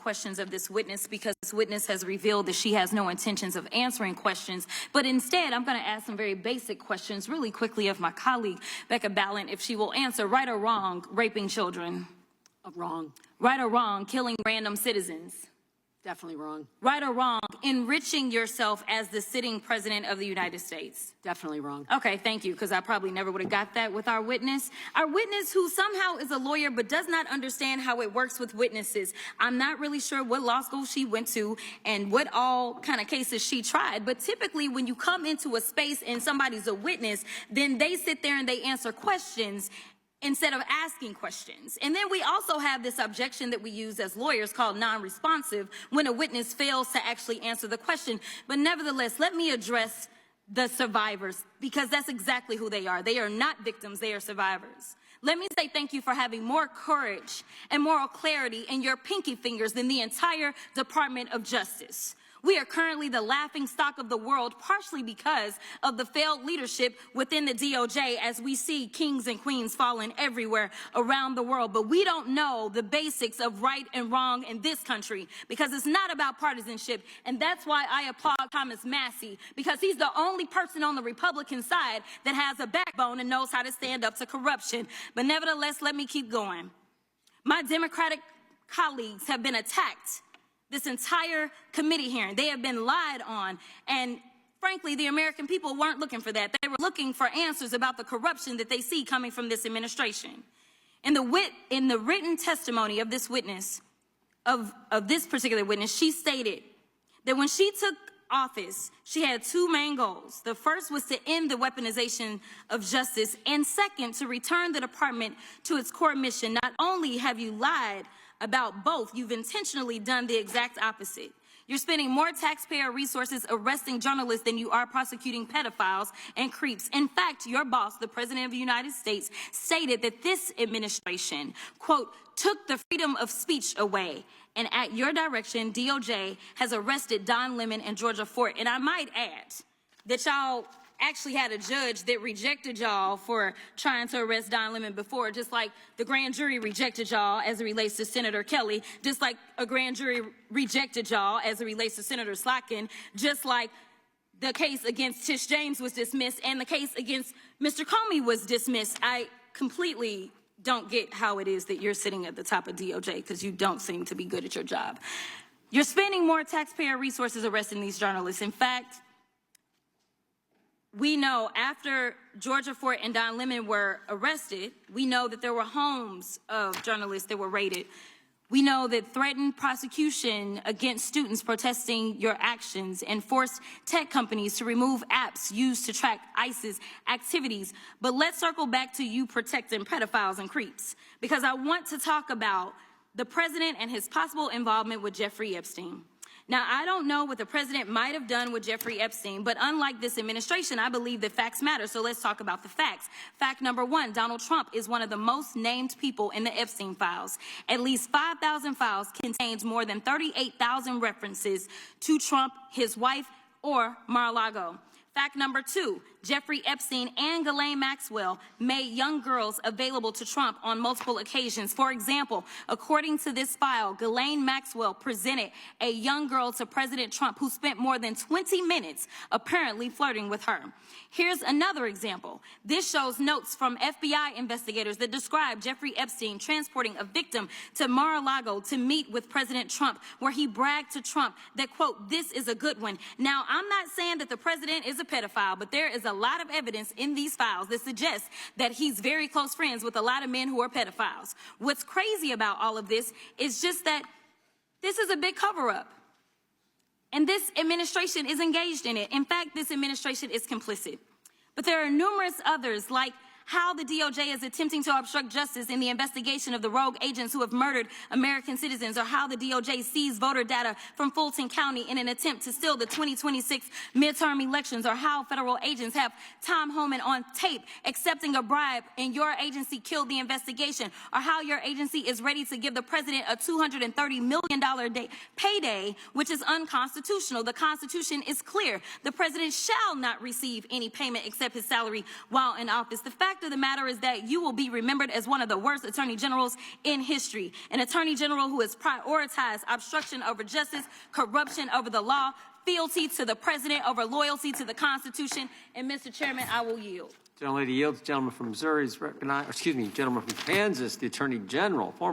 questions of this witness because this witness has revealed that she has no intentions of answering questions. But instead, I'm going to ask some very basic questions really quickly of my colleague, Becca Ballant, if she will answer. Right or wrong, raping children? Wrong. Right or wrong, killing random citizens? Definitely wrong. Right or wrong, enriching yourself as the sitting president of the United States? Definitely wrong. Okay, thank you, because I probably never would have got that with our witness. Our witness who somehow is a lawyer but does not understand how it works with witnesses. I'm not really sure what law school she went to and what all kind of cases she tried, but typically when you come into a space and somebody's a witness, then they sit there and they answer questions instead of asking questions. And then we also have this objection that we use as lawyers called non-responsive when a witness fails to actually answer the question. But nevertheless, let me address the survivors because that's exactly who they are. They are not victims, they are survivors. Let me say thank you for having more courage and moral clarity in your pinky fingers than the entire Department of Justice. We are currently the laughing stock of the world, partially because of the failed leadership within the DOJ as we see kings and queens falling everywhere around the world. But we don't know the basics of right and wrong in this country because it's not about partisanship. And that's why I applaud Thomas Massie, because he's the only person on the Republican side that has a backbone and knows how to stand up to corruption. But nevertheless, let me keep going. My Democratic colleagues have been attacked this entire committee hearing. They have been lied on, and frankly, the American people weren't looking for that. They were looking for answers about the corruption that they see coming from this administration. In the written testimony of this witness, of this particular witness, she stated that when she took office, she had two main goals. The first was to end the weaponization of justice, and second, to return the department to its core mission. Not only have you lied about both, you've intentionally done the exact opposite. You're spending more taxpayer resources arresting journalists than you are prosecuting pedophiles and creeps. In fact, your boss, the President of the United States, stated that this administration, quote, took the freedom of speech away. And at your direction, DOJ has arrested Don Lemon and Georgia Fort. And I might add that y'all actually had a judge that rejected y'all for trying to arrest Don Lemon before, just like the grand jury rejected y'all as it relates to Senator Kelly, just like a grand jury rejected y'all as it relates to Senator Slotkin, just like the case against Tish James was dismissed and the case against Mr. Comey was dismissed. I completely don't get how it is that you're sitting at the top of DOJ because you don't seem to be good at your job. You're spending more taxpayer resources arresting these journalists. In fact, we know after Georgia Fort and Don Lemon were arrested, we know that there were homes of journalists that were raided. We know that threatened prosecution against students protesting your actions and forced tech companies to remove apps used to track ISIS activities. But let's circle back to you protecting pedophiles and creeps, because I want to talk about the president and his possible involvement with Jeffrey Epstein. Now, I don't know what the president might have done with Jeffrey Epstein, but unlike this administration, I believe that facts matter. So let's talk about the facts. Fact number one, Donald Trump is one of the most named people in the Epstein files. At least 5,000 files contains more than 38,000 references to Trump, his wife, or Mar-a-Lago. Fact number two, Jeffrey Epstein and Ghislaine Maxwell made young girls available to Trump on multiple occasions. For example, according to this file, Ghislaine Maxwell presented a young girl to President Trump who spent more than 20 minutes apparently flirting with her. Here's another example. This shows notes from FBI investigators that describe Jeffrey Epstein transporting a victim to Mar-a-Lago to meet with President Trump, where he bragged to Trump that, quote, this is a good one. Now, I'm not saying that the president is a pedophile, but there is a lot of evidence in these files that suggests that he's very close friends with a lot of men who are pedophiles. What's crazy about all of this is just that this is a big cover-up, and this administration is engaged in it. In fact, this administration is complicit. But there are numerous others, like how the DOJ is attempting to obstruct justice in the investigation of the rogue agents who have murdered American citizens, or how the DOJ seized voter data from Fulton County in an attempt to steal the 2026 midterm elections, or how federal agents have Tom Homan on tape accepting a bribe and your agency killed the investigation, or how your agency is ready to give the president a $230 million payday, which is unconstitutional. The Constitution is clear. The president shall not receive any payment except his salary while in office. The fact fact of the matter is that you will be remembered as one of the worst attorney generals in history. An attorney general who has prioritized obstruction over justice, corruption over the law, fealty to the president over loyalty to the Constitution. And Mr. Chairman, I will yield. Gentlelady yields. Gentleman from Missouri is recognized. Excuse me, gentleman from Kansas, the Attorney General, former